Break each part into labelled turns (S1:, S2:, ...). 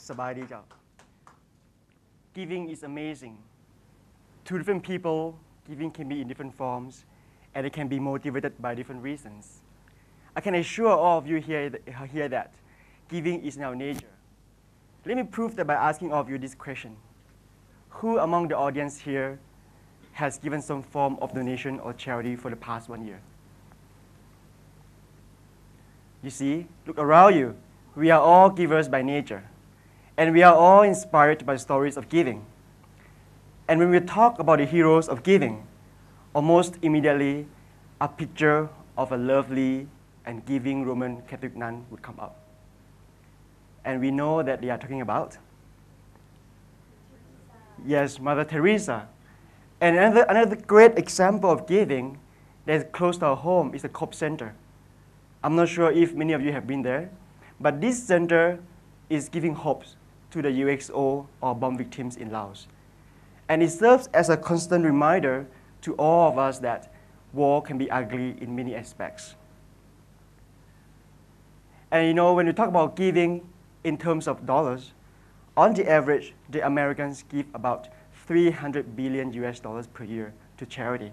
S1: สบายดีเจ้า Giving is amazing. To different people, giving can be in different forms, and it can be motivated by different reasons. I can assure all of you here that giving is in our nature. Let me prove that by asking all of you this question. Who among the audience here has given some form of donation or charity for the past 1 year? You see, look around you. We are all givers by nature. And we are all inspired by stories of giving. And when we talk about the heroes of giving, almost immediately a picture of a lovely and giving Roman Catholic nun would come up. And we know that they are talking about, yes, Mother Teresa. And another great example of giving that's close to our home is the COP Center. I'm not sure if many of you have been there, but this center is giving hopes to the UXO or bomb victims in Laos. And it serves as a constant reminder to all of us that war can be ugly in many aspects. And you know, when we talk about giving in terms of dollars, on the average, the Americans give about $300 billion per year to charity.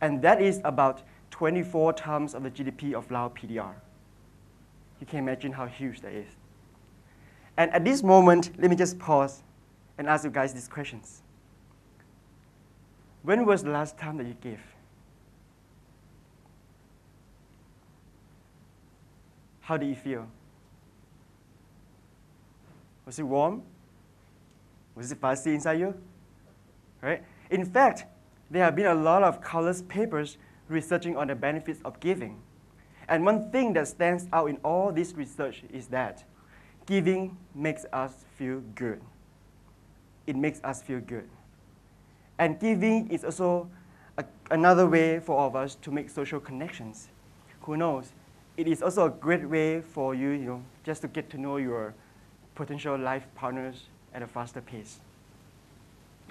S1: And that is about 24 times of the GDP of Laos PDR. You can imagine how huge that is. And at this moment, let me just pause and ask you guys these questions. When was the last time that you gave? How did you feel? Was it warm? Was it fuzzy inside you? Right? In fact, there have been a lot of countless papers researching on the benefits of giving. And one thing that stands out in all this research is that giving makes us feel good. It makes us feel good. And giving is also another way for all of us to make social connections. Who knows? It is also a great way for you, just to get to know your potential life partners at a faster pace,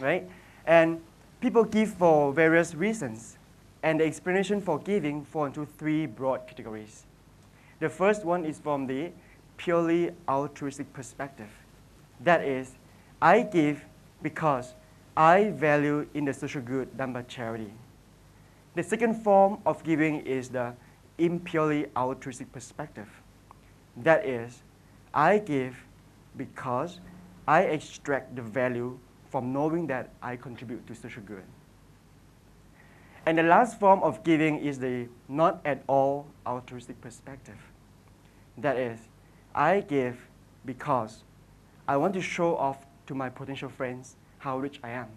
S1: right? And people give for various reasons. And the explanation for giving fall into 3 broad categories. The first one is from the purely altruistic perspective. That is, I give because I value in the social good done by charity. The second form of giving is the impurely altruistic perspective. That is, I give because I extract the value from knowing that I contribute to social good. And the last form of giving is the not at all altruistic perspective. That is, I give because I want to show off to my potential friends how rich I am.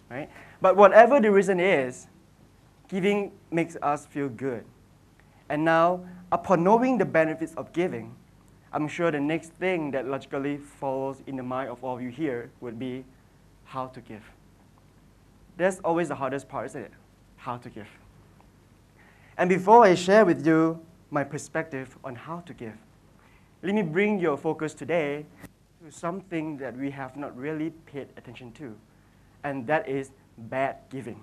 S1: Right? But whatever the reason is, giving makes us feel good. And now, upon knowing the benefits of giving, I'm sure the next thing that logically follows in the mind of all of you here would be how to give. That's always the hardest part, isn't it? How to give. And before I share with you my perspective on how to give, let me bring your focus today to something that we have not really paid attention to, and that is bad giving.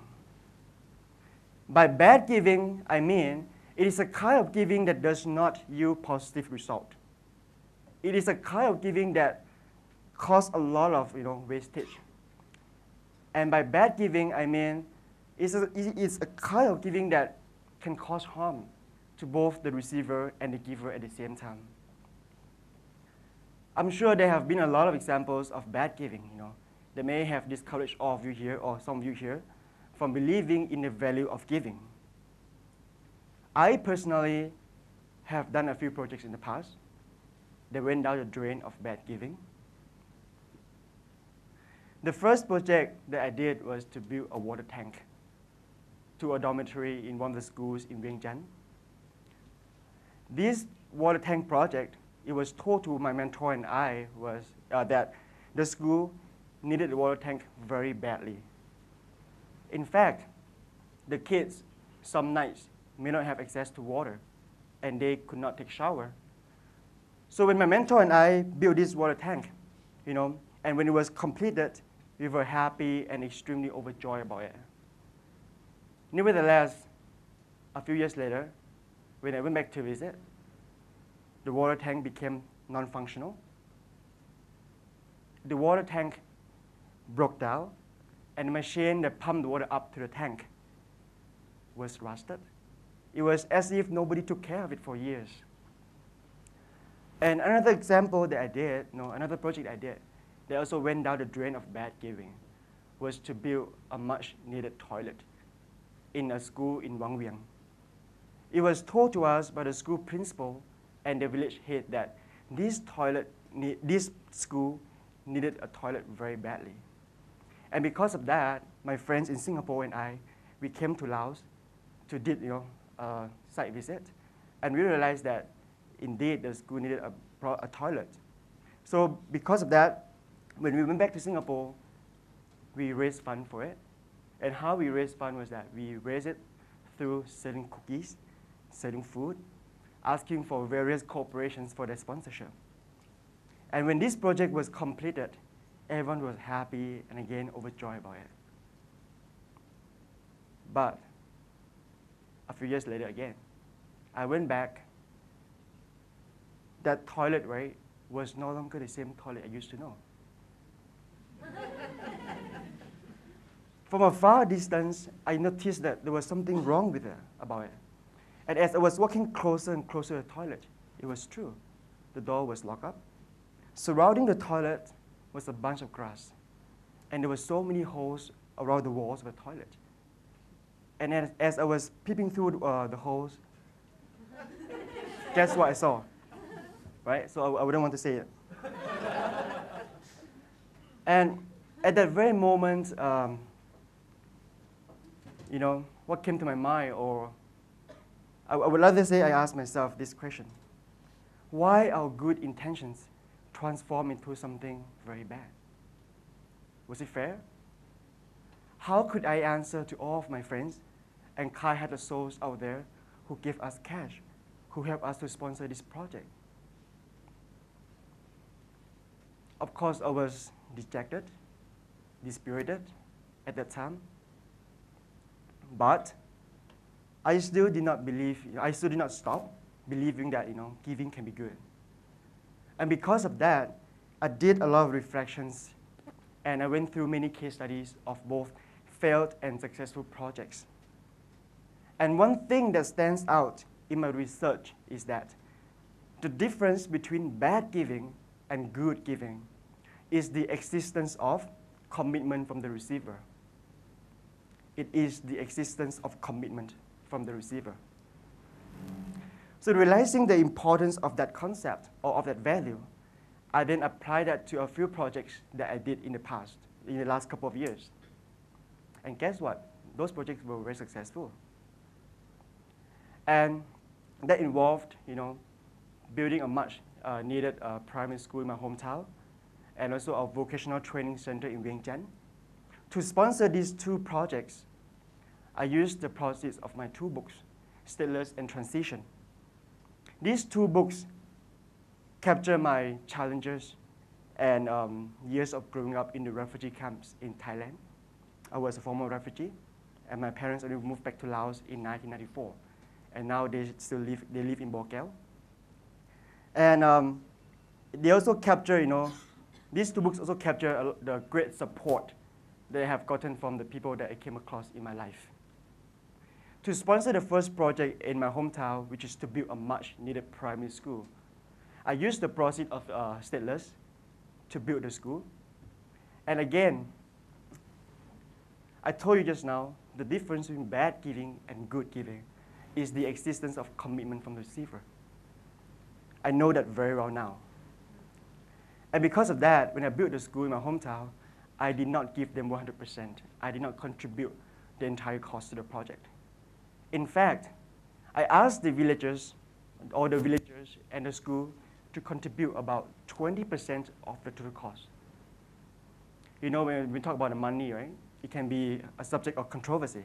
S1: By bad giving, I mean it is a kind of giving that does not yield positive result. It is a kind of giving that causes a lot of wastage. And by bad giving, I mean it's a kind of giving that can cause harm to both the receiver and the giver at the same time. I'm sure there have been a lot of examples of bad giving, that may have discouraged all of you here or some of you here from believing in the value of giving. I personally have done a few projects in the past that went down the drain of bad giving. The first project that I did was to build a water tank to a dormitory in one of the schools in Vientiane. This water tank project, it was told to my mentor and I was that the school needed a water tank very badly. In fact, the kids some nights may not have access to water and they could not take shower. So when my mentor and I built this water tank, and when it was completed, we were happy and extremely overjoyed about it. Nevertheless, a few years later, when I went back to visit, the water tank became non-functional. The water tank broke down, and the machine that pumped the water up to the tank was rusted. It was as if nobody took care of it for years. And another example that I did, another project I did, that also went down the drain of bad giving, was to build a much needed toilet in a school in Wang Vieng. It was told to us by the school principal and the village head that this school needed a toilet very badly. And because of that, my friends in Singapore and I, we came to Laos to did a site visit, and we realized that indeed the school needed a toilet. So because of that, when we went back to Singapore, we raised funds for it. And how we raised funds was that we raised it through selling cookies, selling food, asking for various corporations for their sponsorship. And when this project was completed, everyone was happy and again overjoyed about it. But a few years later again, I went back. That toilet, right, was no longer the same toilet I used to know. From a far distance, I noticed that there was something wrong with it, about it. And as I was walking closer and closer to the toilet, it was true. The door was locked up. Surrounding the toilet was a bunch of grass. And there were so many holes around the walls of the toilet. And as I was peeping through the holes, guess what I saw? Right? So I wouldn't want to say it. And at that very moment, what came to my mind, or I would rather say I asked myself this question: why our good intentions transform into something very bad? Was it fair? How could I answer to all of my friends and kind-hearted souls out there who gave us cash, who helped us to sponsor this project? Of course, I was dejected, dispirited at that time. But I still did not stop believing that giving can be good. And because of that, I did a lot of reflections, and I went through many case studies of both failed and successful projects. And one thing that stands out in my research is that the difference between bad giving and good giving is the existence of commitment from the receiver. It is the existence of commitment from the receiver. So realizing the importance of that concept or of that value, I then applied that to a few projects that I did in the past, in the last couple of years. And guess what? Those projects were very successful. And that involved, building a much needed primary school in my hometown, and also a vocational training center in Vientiane. To sponsor these two projects, I used the proceeds of my two books, Stateless and Transition. These two books capture my challenges and years of growing up in the refugee camps in Thailand. I was a former refugee, and my parents only moved back to Laos in 1994. And now they live in Bokeo. And they also capture, these two books also capture the great support that I have gotten from the people that I came across in my life. To sponsor the first project in my hometown, which is to build a much needed primary school, I used the proceeds of Stateless to build the school. And again, I told you just now, the difference between bad giving and good giving is the existence of commitment from the receiver. I know that very well now. And because of that, when I built the school in my hometown, I did not give them 100%. I did not contribute the entire cost to the project. In fact, I asked the villagers and the school to contribute about 20% of the total cost. When we talk about the money, right, it can be a subject of controversy.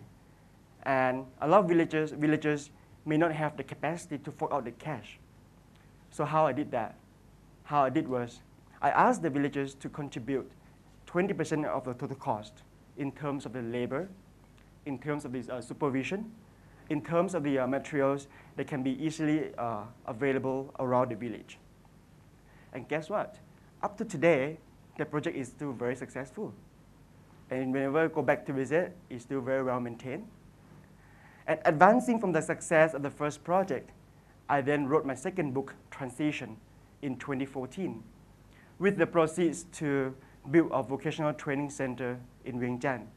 S1: And a lot of villagers may not have the capacity to fork out the cash. So how I did that? How I did was, I asked the villagers to contribute 20% of the total cost in terms of the labor, in terms of the supervision, in terms of the materials that can be easily available around the village. And guess what? Up to today, the project is still very successful. And whenever I go back to visit, it's still very well maintained. And advancing from the success of the first project, I then wrote my second book, Transition, in 2014, with the proceeds to build a vocational training center in Vientiane.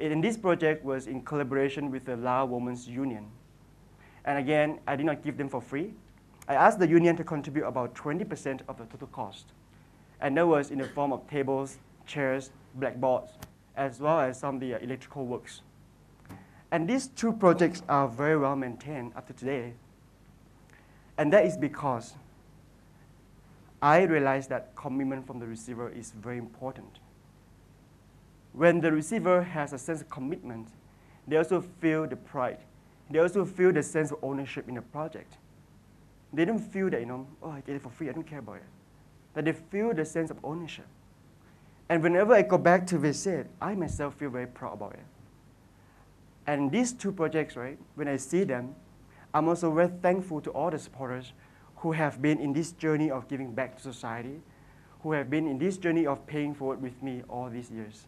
S1: And this project was in collaboration with the Lao Women's Union. And again, I did not give them for free. I asked the union to contribute about 20% of the total cost. And that was in the form of tables, chairs, blackboards, as well as some of the electrical works. And these two projects are very well maintained up to today. And that is because I realized that commitment from the receiver is very important. When the receiver has a sense of commitment, they also feel the pride. They also feel the sense of ownership in the project. They don't feel that, oh, I get it for free, I don't care about it. That they feel the sense of ownership. And whenever I go back to visit, I myself feel very proud about it. And these two projects, right, when I see them, I'm also very thankful to all the supporters who have been in this journey of giving back to society, who have been in this journey of paying forward with me all these years.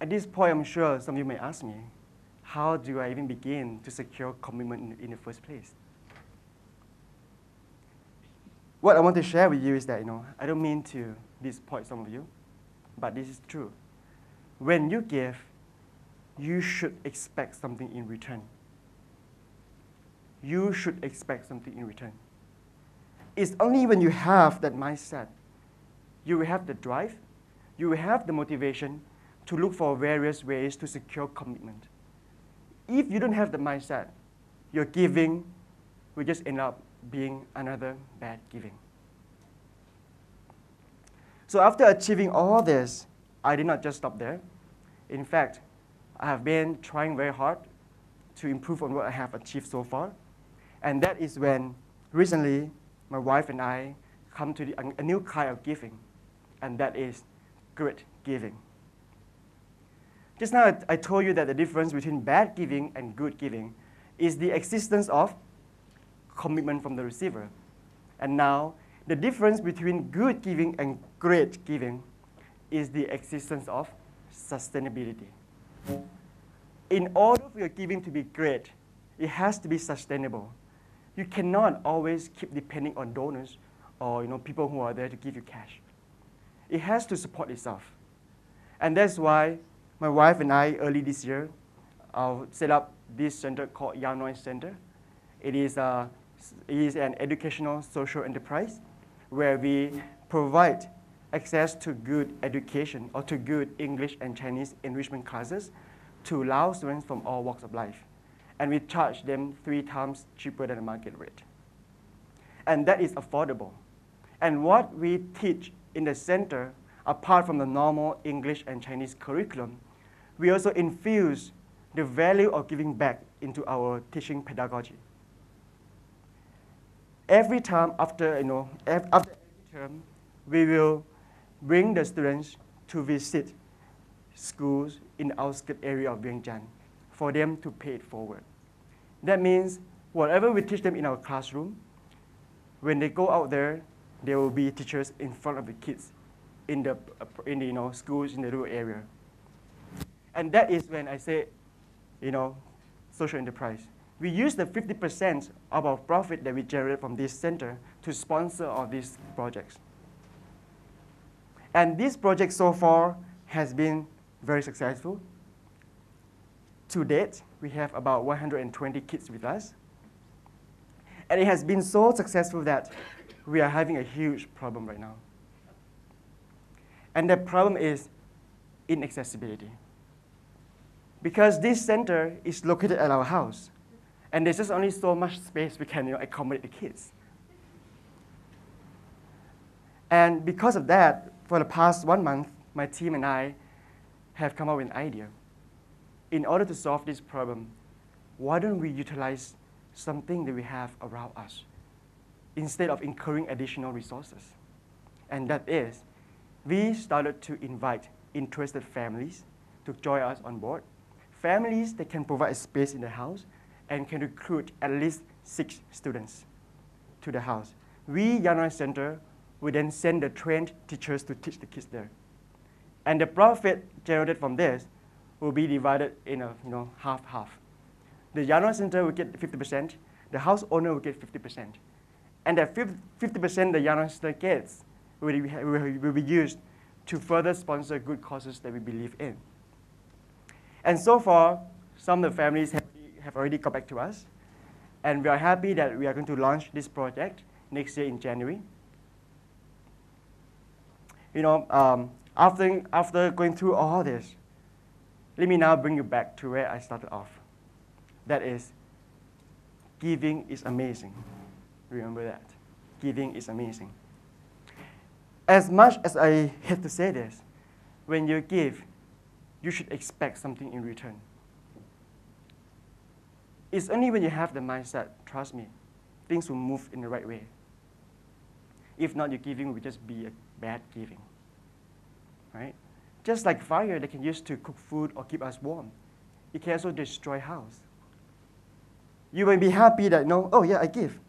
S1: At this point, I'm sure some of you may ask me, how do I even begin to secure commitment in the first place? What I want to share with you is that, I don't mean to disappoint some of you, but this is true. When you give, you should expect something in return. You should expect something in return. It's only when you have that mindset, you will have the drive, you will have the motivation to look for various ways to secure commitment. If you don't have the mindset, your giving will just end up being another bad giving. So after achieving all this, I did not just stop there. In fact, I have been trying very hard to improve on what I have achieved so far. And that is when recently my wife and I come to a new kind of giving, and that is good giving. Just now I told you that the difference between bad giving and good giving is the existence of commitment from the receiver. And now the difference between good giving and great giving is the existence of sustainability. In order for your giving to be great, it has to be sustainable. You cannot always keep depending on donors or people who are there to give you cash. It has to support itself. And that's why my wife and I, early this year, set up this center called Yanoi Center. It is an educational social enterprise where we provide access to good education or to good English and Chinese enrichment classes to Lao students from all walks of life. And we charge them 3 times cheaper than the market rate. And that is affordable. And what we teach in the center, apart from the normal English and Chinese curriculum, we also infuse the value of giving back into our teaching pedagogy. Every time after every term, we will bring the students to visit schools in the outskirts area of Vientiane for them to pay it forward. That means whatever we teach them in our classroom, when they go out there, there will be teachers in front of the kids in the schools in the rural area. And that is when I say, social enterprise. We use the 50% of our profit that we generate from this center to sponsor all these projects. And this project so far has been very successful. To date, we have about 120 kids with us. And it has been so successful that we are having a huge problem right now. And the problem is inaccessibility. Because this center is located at our house, and there's just only so much space we can accommodate the kids. And because of that, for the past 1 month, my team and I have come up with an idea. In order to solve this problem, why don't we utilize something that we have around us instead of incurring additional resources? And that is, we started to invite interested families to join us on board. Families that can provide a space in the house and can recruit at least 6 students to the house we, Vientiane Center, will then send the trained teachers to teach the kids there. And the profit generated from this will be divided in a half-half. The Vientiane Center will get 50%, the house owner will get 50%. And that 50% the Vientiane Center gets will be used to further sponsor good causes that we believe in. And so far, some of the families have already got back to us. And we are happy that we are going to launch this project next year in January. After going through all this, let me now bring you back to where I started off. That is, giving is amazing. Remember that. Giving is amazing. As much as I hate to say this, when you give, you should expect something in return. It's only when you have the mindset, trust me, things will move in the right way. If not, your giving will just be a bad giving, right? Just like fire that can use to cook food or keep us warm, it can also destroy house. You may be happy that, oh yeah, I give,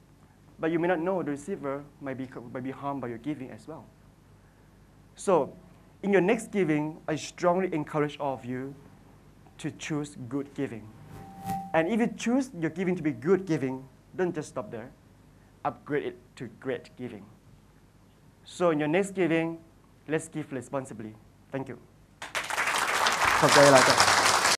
S1: but you may not know the receiver might be harmed by your giving as well. So, in your next giving, I strongly encourage all of you to choose good giving. And if you choose your giving to be good giving, don't just stop there. Upgrade it to great giving. So in your next giving, let's give responsibly. Thank you.